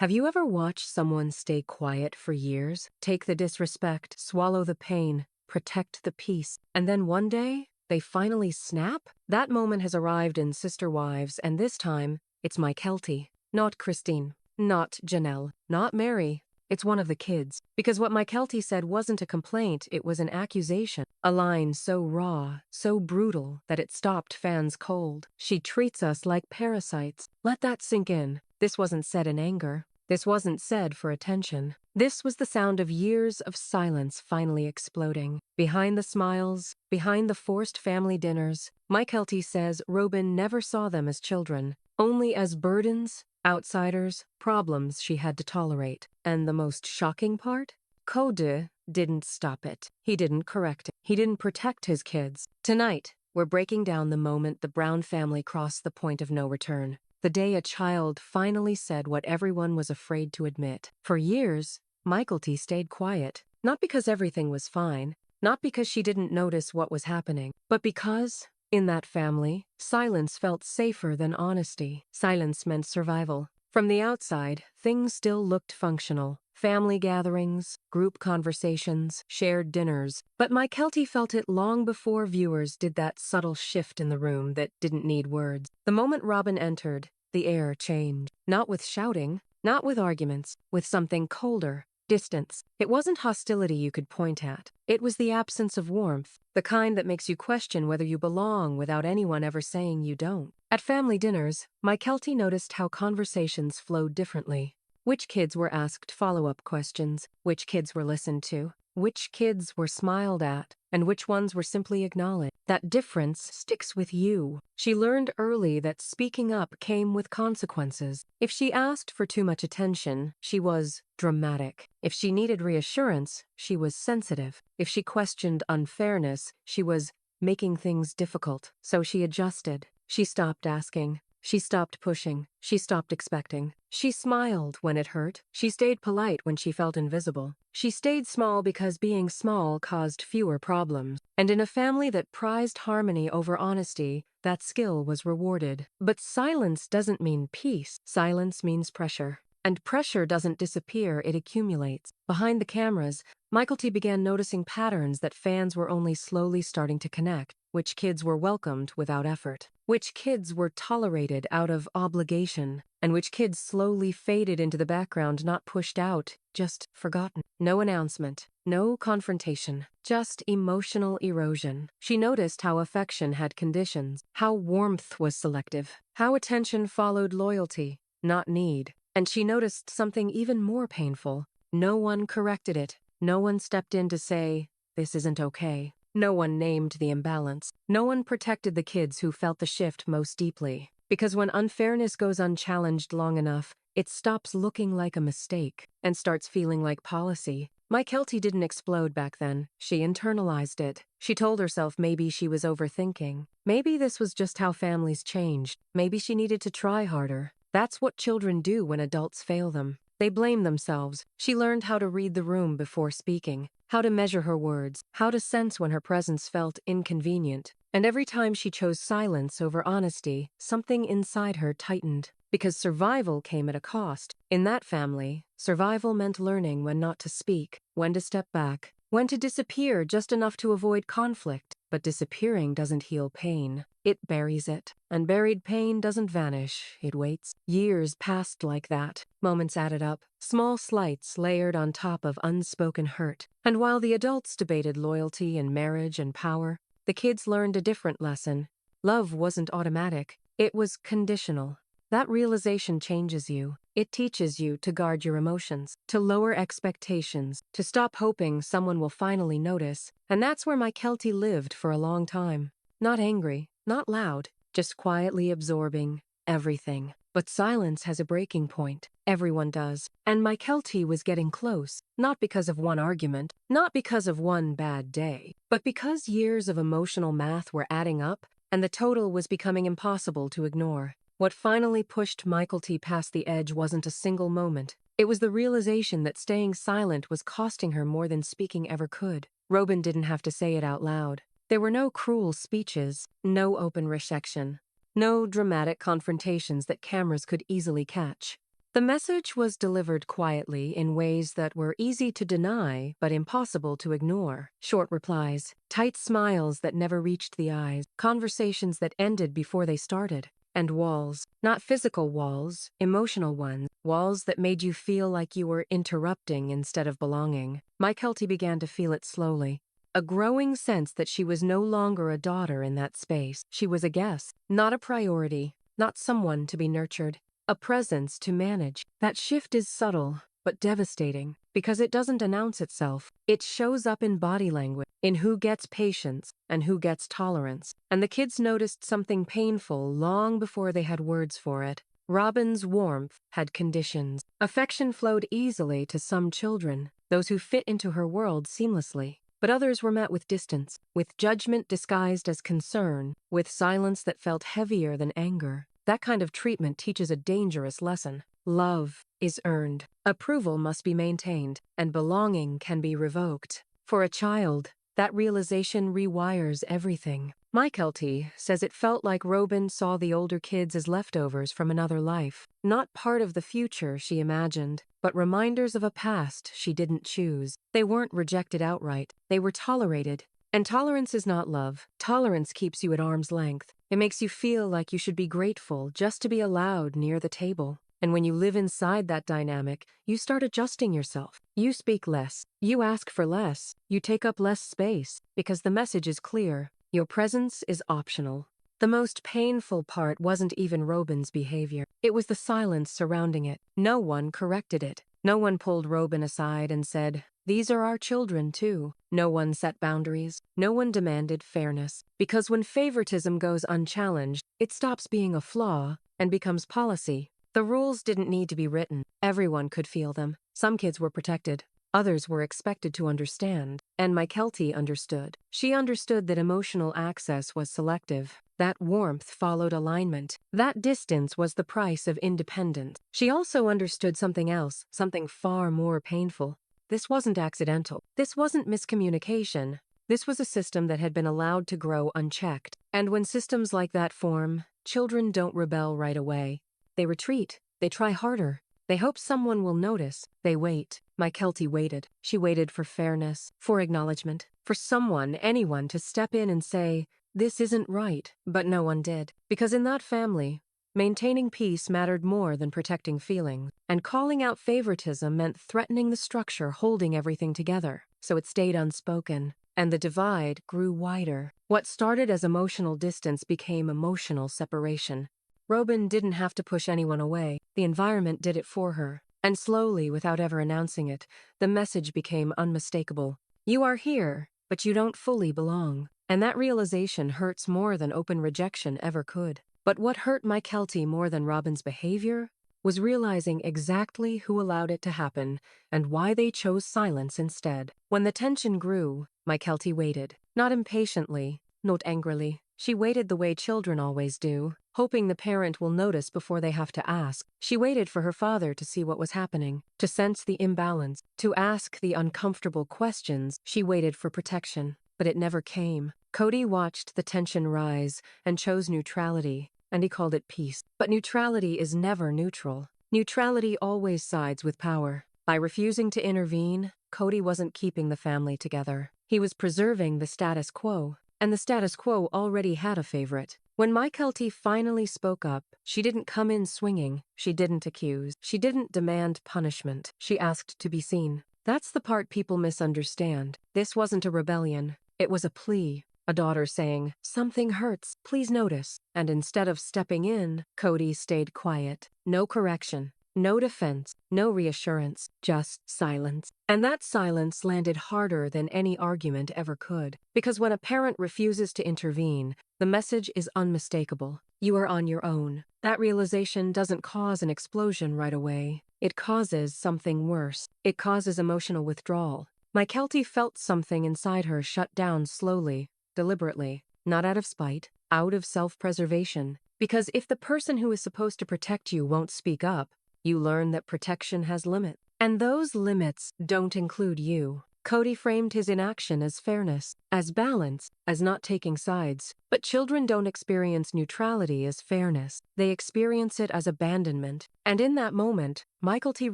Have you ever watched someone stay quiet for years, take the disrespect, swallow the pain, protect the peace, and then one day, they finally snap? That moment has arrived in Sister Wives, and this time, it's Mykelti. Not Christine. Not Janelle. Not Mary. It's one of the kids. Because what Mykelti said wasn't a complaint, it was an accusation. A line so raw, so brutal, that it stopped fans cold. She treats us like parasites. Let that sink in. This wasn't said in anger. This wasn't said for attention. This was the sound of years of silence finally exploding. Behind the smiles, behind the forced family dinners, Mykelti says Robyn never saw them as children, only as burdens, outsiders, problems she had to tolerate. And the most shocking part? Kody didn't stop it. He didn't correct it. He didn't protect his kids. Tonight, we're breaking down the moment the Brown family crossed the point of no return. The day a child finally said what everyone was afraid to admit. For years, Mykelti stayed quiet. Not because everything was fine, not because she didn't notice what was happening, but because, in that family, silence felt safer than honesty. Silence meant survival. From the outside, things still looked functional. Family gatherings, group conversations, shared dinners. But Mykelti felt it long before viewers did that subtle shift in the room that didn't need words. The moment Robyn entered, the air changed. Not with shouting, not with arguments, with something colder. Distance. It wasn't hostility you could point at. It was the absence of warmth, the kind that makes you question whether you belong without anyone ever saying you don't. At family dinners, Mykelti noticed how conversations flowed differently. Which kids were asked follow-up questions, which kids were listened to, which kids were smiled at, and which ones were simply acknowledged. That difference sticks with you. She learned early that speaking up came with consequences. If she asked for too much attention, she was dramatic. If she needed reassurance, she was sensitive. If she questioned unfairness, she was making things difficult. So she adjusted. She stopped asking. She stopped pushing. She stopped expecting. She smiled when it hurt. She stayed polite when she felt invisible. She stayed small because being small caused fewer problems. And in a family that prized harmony over honesty, that skill was rewarded. But silence doesn't mean peace. Silence means pressure. And pressure doesn't disappear, it accumulates. Behind the cameras, Mykelti began noticing patterns that fans were only slowly starting to connect. Which kids were welcomed without effort. Which kids were tolerated out of obligation. And which kids slowly faded into the background, not pushed out, just forgotten. No announcement. No confrontation. Just emotional erosion. She noticed how affection had conditions. How warmth was selective. How attention followed loyalty, not need. And she noticed something even more painful. No one corrected it. No one stepped in to say, "This isn't okay." No one named the imbalance. No one protected the kids who felt the shift most deeply. Because when unfairness goes unchallenged long enough, it stops looking like a mistake and starts feeling like policy. Mykelti didn't explode back then. She internalized it. She told herself maybe she was overthinking. Maybe this was just how families changed. Maybe she needed to try harder. That's what children do when adults fail them. They blame themselves. She learned how to read the room before speaking, how to measure her words, how to sense when her presence felt inconvenient. And every time she chose silence over honesty, something inside her tightened. Because survival came at a cost. In that family, survival meant learning when not to speak, when to step back, when to disappear just enough to avoid conflict. But disappearing doesn't heal pain. It buries it. And buried pain doesn't vanish, it waits. Years passed like that. Moments added up. Small slights layered on top of unspoken hurt. And while the adults debated loyalty and marriage and power, the kids learned a different lesson. Love wasn't automatic. It was conditional. That realization changes you. It teaches you to guard your emotions, to lower expectations, to stop hoping someone will finally notice. And that's where Mykelti lived for a long time. Not angry, not loud, just quietly absorbing everything. But silence has a breaking point. Everyone does. And Mykelti was getting close, not because of one argument, not because of one bad day, but because years of emotional math were adding up, and the total was becoming impossible to ignore. What finally pushed Mykelti past the edge wasn't a single moment. It was the realization that staying silent was costing her more than speaking ever could. Robyn didn't have to say it out loud. There were no cruel speeches, no open rejection, no dramatic confrontations that cameras could easily catch. The message was delivered quietly in ways that were easy to deny but impossible to ignore. Short replies, tight smiles that never reached the eyes, conversations that ended before they started. And walls. Not physical walls, emotional ones. Walls that made you feel like you were interrupting instead of belonging. Mykelti began to feel it slowly. A growing sense that she was no longer a daughter in that space. She was a guest, not a priority, not someone to be nurtured. A presence to manage. That shift is subtle, but devastating, because it doesn't announce itself. It shows up in body language, in who gets patience and who gets tolerance. And the kids noticed something painful long before they had words for it. Robyn's warmth had conditions. Affection flowed easily to some children, those who fit into her world seamlessly. But others were met with distance, with judgment disguised as concern, with silence that felt heavier than anger. That kind of treatment teaches a dangerous lesson. Love is earned, approval must be maintained, and belonging can be revoked. For a child, that realization rewires everything. Mykelti says it felt like Robyn saw the older kids as leftovers from another life, not part of the future she imagined, but reminders of a past she didn't choose. They weren't rejected outright, they were tolerated. And tolerance is not love. Tolerance keeps you at arm's length. It makes you feel like you should be grateful just to be allowed near the table. And when you live inside that dynamic, you start adjusting yourself. You speak less. You ask for less. You take up less space, because the message is clear. Your presence is optional. The most painful part wasn't even Robyn's behavior. It was the silence surrounding it. No one corrected it. No one pulled Robyn aside and said, "These are our children, too." No one set boundaries. No one demanded fairness. Because when favoritism goes unchallenged, it stops being a flaw and becomes policy. The rules didn't need to be written. Everyone could feel them. Some kids were protected. Others were expected to understand. And Mykelti understood. She understood that emotional access was selective. That warmth followed alignment. That distance was the price of independence. She also understood something else, something far more painful. This wasn't accidental. This wasn't miscommunication. This was a system that had been allowed to grow unchecked. And when systems like that form, children don't rebel right away. They retreat. They try harder. They hope someone will notice. They wait. Mykelti waited. She waited for fairness, for acknowledgement, for someone, anyone, to step in and say, "This isn't right." But no one did. Because in that family, maintaining peace mattered more than protecting feelings, and calling out favoritism meant threatening the structure holding everything together. So it stayed unspoken, and the divide grew wider. What started as emotional distance became emotional separation. Robyn didn't have to push anyone away. The environment did it for her. And slowly, without ever announcing it, the message became unmistakable. You are here, but you don't fully belong. And that realization hurts more than open rejection ever could. But what hurt Mykelti more than Robyn's behavior was realizing exactly who allowed it to happen and why they chose silence instead. When the tension grew, Mykelti waited. Not impatiently, not angrily. She waited the way children always do, hoping the parent will notice before they have to ask. She waited for her father to see what was happening, to sense the imbalance, to ask the uncomfortable questions. She waited for protection, but it never came. Kody watched the tension rise and chose neutrality, and he called it peace. But neutrality is never neutral. Neutrality always sides with power. By refusing to intervene, Kody wasn't keeping the family together. He was preserving the status quo. And the status quo already had a favorite. When Mykelti finally spoke up, she didn't come in swinging. She didn't accuse. She didn't demand punishment. She asked to be seen. That's the part people misunderstand. This wasn't a rebellion. It was a plea. A daughter saying, "Something hurts, please notice." And instead of stepping in, Kody stayed quiet. No correction. No defense, no reassurance, just silence. And that silence landed harder than any argument ever could. Because when a parent refuses to intervene, the message is unmistakable. You are on your own. That realization doesn't cause an explosion right away. It causes something worse. It causes emotional withdrawal. Mykelti felt something inside her shut down slowly, deliberately, not out of spite, out of self-preservation. Because if the person who is supposed to protect you won't speak up, you learn that protection has limits. And those limits don't include you. Kody framed his inaction as fairness, as balance, as not taking sides. But children don't experience neutrality as fairness. They experience it as abandonment. And in that moment, Mykelti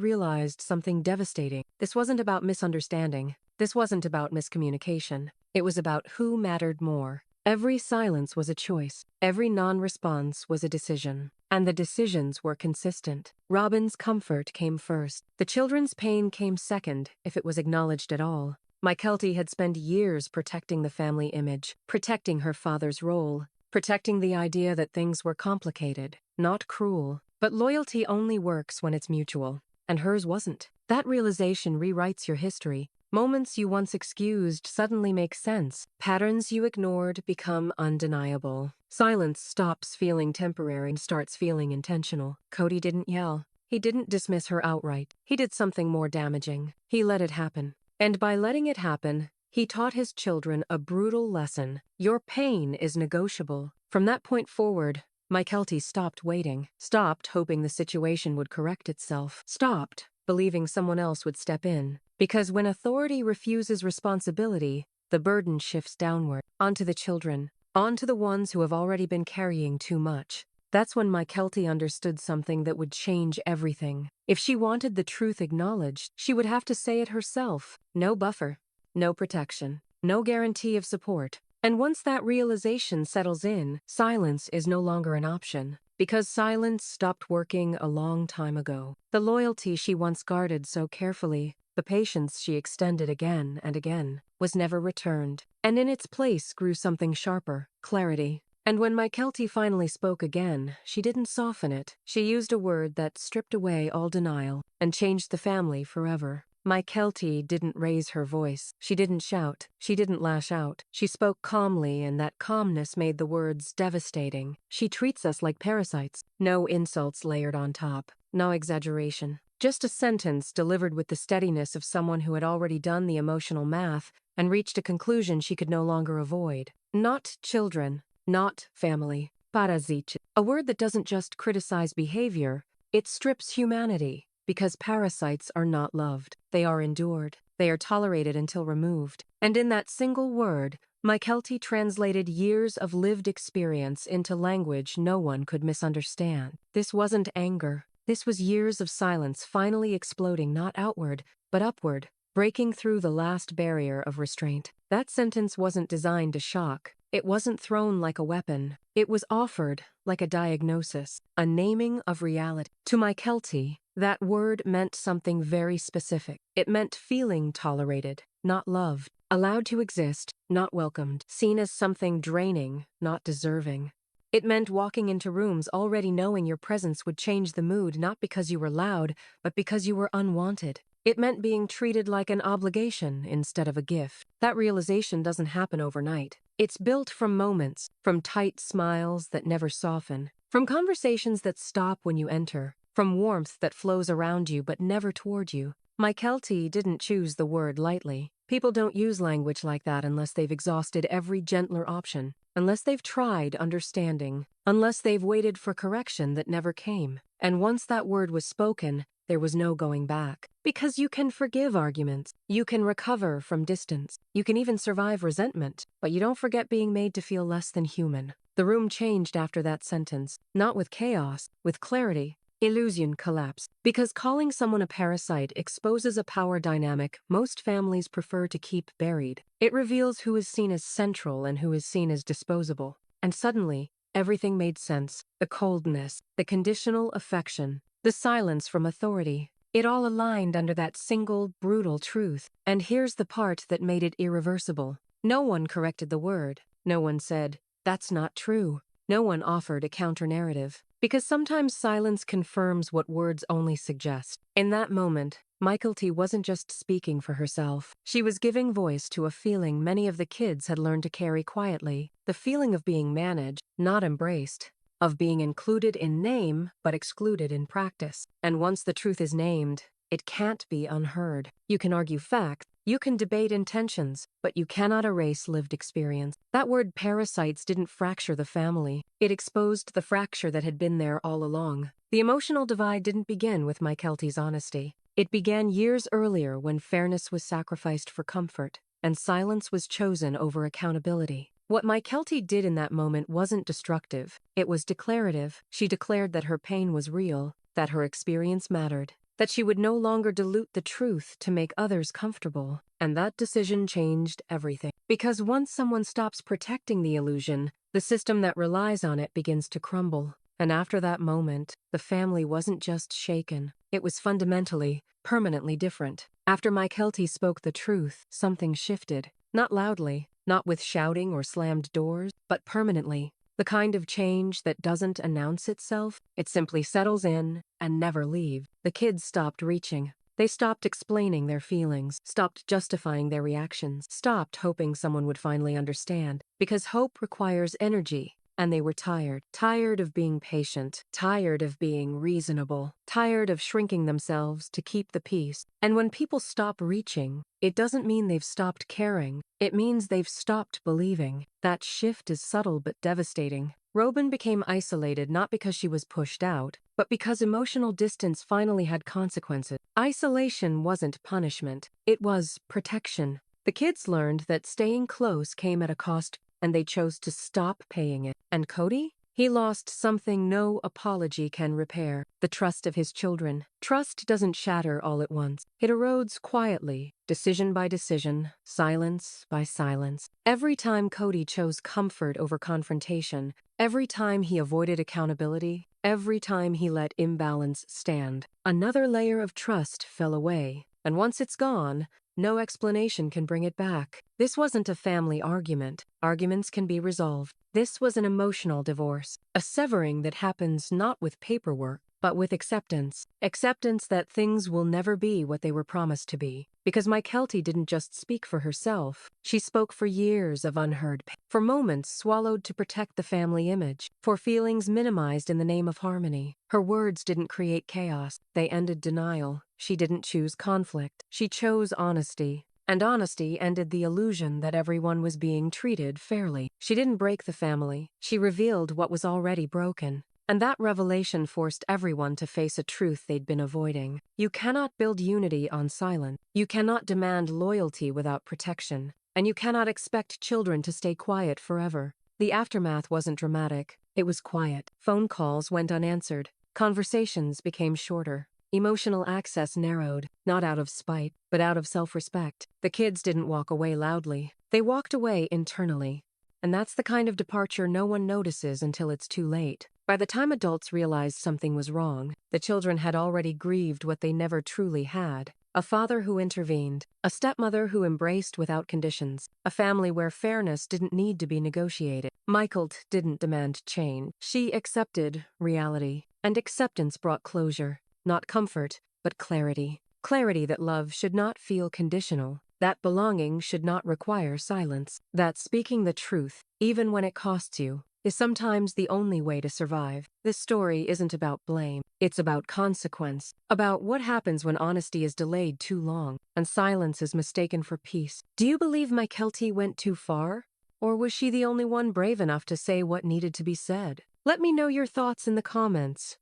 realized something devastating. This wasn't about misunderstanding. This wasn't about miscommunication. It was about who mattered more. Every silence was a choice. Every non-response was a decision. And the decisions were consistent. Robyn's comfort came first. The children's pain came second, if it was acknowledged at all. Mykelti had spent years protecting the family image, protecting her father's role, protecting the idea that things were complicated, not cruel. But loyalty only works when it's mutual. And hers wasn't. That realization rewrites your history. Moments you once excused suddenly make sense. Patterns you ignored become undeniable. Silence stops feeling temporary and starts feeling intentional. Kody didn't yell. He didn't dismiss her outright. He did something more damaging. He let it happen. And by letting it happen, he taught his children a brutal lesson. Your pain is negotiable. From that point forward, Mykelti stopped waiting, stopped hoping the situation would correct itself, stopped believing someone else would step in. Because when authority refuses responsibility, the burden shifts downward, onto the children, onto the ones who have already been carrying too much. That's when Mykelti understood something that would change everything. If she wanted the truth acknowledged, she would have to say it herself. No buffer, no protection, no guarantee of support. And once that realization settles in, silence is no longer an option. Because silence stopped working a long time ago. The loyalty she once guarded so carefully, the patience she extended again and again, was never returned. And in its place grew something sharper, clarity. And when Mykelti finally spoke again, she didn't soften it. She used a word that stripped away all denial and changed the family forever. Mykelti didn't raise her voice. She didn't shout. She didn't lash out. She spoke calmly, and that calmness made the words devastating. She treats us like parasites. No insults layered on top. No exaggeration. Just a sentence delivered with the steadiness of someone who had already done the emotional math and reached a conclusion she could no longer avoid. Not children. Not family. Parasites. A word that doesn't just criticize behavior, it strips humanity. Because parasites are not loved. They are endured. They are tolerated until removed. And in that single word, Mykelti translated years of lived experience into language no one could misunderstand. This wasn't anger. This was years of silence finally exploding not outward, but upward, breaking through the last barrier of restraint. That sentence wasn't designed to shock. It wasn't thrown like a weapon. It was offered like a diagnosis, a naming of reality. To Mykelti, that word meant something very specific. It meant feeling tolerated, not loved, allowed to exist, not welcomed, seen as something draining, not deserving. It meant walking into rooms already knowing your presence would change the mood not because you were loud, but because you were unwanted. It meant being treated like an obligation instead of a gift. That realization doesn't happen overnight. It's built from moments, from tight smiles that never soften, from conversations that stop when you enter, from warmth that flows around you but never toward you. Mykelti didn't choose the word lightly. People don't use language like that unless they've exhausted every gentler option, unless they've tried understanding, unless they've waited for correction that never came. And once that word was spoken, there was no going back. Because you can forgive arguments. You can recover from distance. You can even survive resentment. But you don't forget being made to feel less than human. The room changed after that sentence. Not with chaos, with clarity. Illusion collapsed. Because calling someone a parasite exposes a power dynamic most families prefer to keep buried. It reveals who is seen as central and who is seen as disposable. And suddenly, everything made sense. The coldness, the conditional affection, the silence from authority. It all aligned under that single, brutal truth. And here's the part that made it irreversible. No one corrected the word. No one said, "That's not true." No one offered a counter-narrative. Because sometimes silence confirms what words only suggest. In that moment, Mykelti wasn't just speaking for herself. She was giving voice to a feeling many of the kids had learned to carry quietly. The feeling of being managed, not embraced. Of being included in name, but excluded in practice. And once the truth is named, it can't be unheard. You can argue facts, you can debate intentions, but you cannot erase lived experience. That word parasites didn't fracture the family. It exposed the fracture that had been there all along. The emotional divide didn't begin with Mykelti's honesty. It began years earlier when fairness was sacrificed for comfort, and silence was chosen over accountability. What Mykelti did in that moment wasn't destructive, it was declarative. She declared that her pain was real, that her experience mattered, that she would no longer dilute the truth to make others comfortable. And that decision changed everything. Because once someone stops protecting the illusion, the system that relies on it begins to crumble. And after that moment, the family wasn't just shaken. It was fundamentally, permanently different. After Mykelti spoke the truth, something shifted. Not loudly, not with shouting or slammed doors, but permanently. The kind of change that doesn't announce itself, it simply settles in and never leaves. The kids stopped reaching. They stopped explaining their feelings, stopped justifying their reactions, stopped hoping someone would finally understand. Because hope requires energy. And they were tired. Tired of being patient. Tired of being reasonable. Tired of shrinking themselves to keep the peace. And when people stop reaching, it doesn't mean they've stopped caring. It means they've stopped believing. That shift is subtle but devastating. Robyn became isolated not because she was pushed out, but because emotional distance finally had consequences. Isolation wasn't punishment. It was protection. The kids learned that staying close came at a cost, and they chose to stop paying it. And Kody? He lost something no apology can repair, the trust of his children. Trust doesn't shatter all at once. It erodes quietly, decision by decision, silence by silence. Every time Kody chose comfort over confrontation, every time he avoided accountability, every time he let imbalance stand, another layer of trust fell away. And once it's gone, no explanation can bring it back. This wasn't a family argument. Arguments can be resolved. This was an emotional divorce. A severing that happens not with paperwork, but with acceptance. Acceptance that things will never be what they were promised to be. Because Mykelti didn't just speak for herself. She spoke for years of unheard pain. For moments swallowed to protect the family image. For feelings minimized in the name of harmony. Her words didn't create chaos. They ended denial. She didn't choose conflict. She chose honesty. And honesty ended the illusion that everyone was being treated fairly. She didn't break the family. She revealed what was already broken. And that revelation forced everyone to face a truth they'd been avoiding. You cannot build unity on silence. You cannot demand loyalty without protection. And you cannot expect children to stay quiet forever. The aftermath wasn't dramatic. It was quiet. Phone calls went unanswered. Conversations became shorter. Emotional access narrowed, not out of spite, but out of self-respect. The kids didn't walk away loudly. They walked away internally. And that's the kind of departure no one notices until it's too late. By the time adults realized something was wrong, the children had already grieved what they never truly had. A father who intervened, a stepmother who embraced without conditions, a family where fairness didn't need to be negotiated. Mykelti didn't demand change. She accepted reality. And acceptance brought closure. Not comfort, but clarity. Clarity that love should not feel conditional. That belonging should not require silence. That speaking the truth, even when it costs you, is sometimes the only way to survive. This story isn't about blame. It's about consequence. About what happens when honesty is delayed too long and silence is mistaken for peace. Do you believe Mykelti went too far? Or was she the only one brave enough to say what needed to be said? Let me know your thoughts in the comments.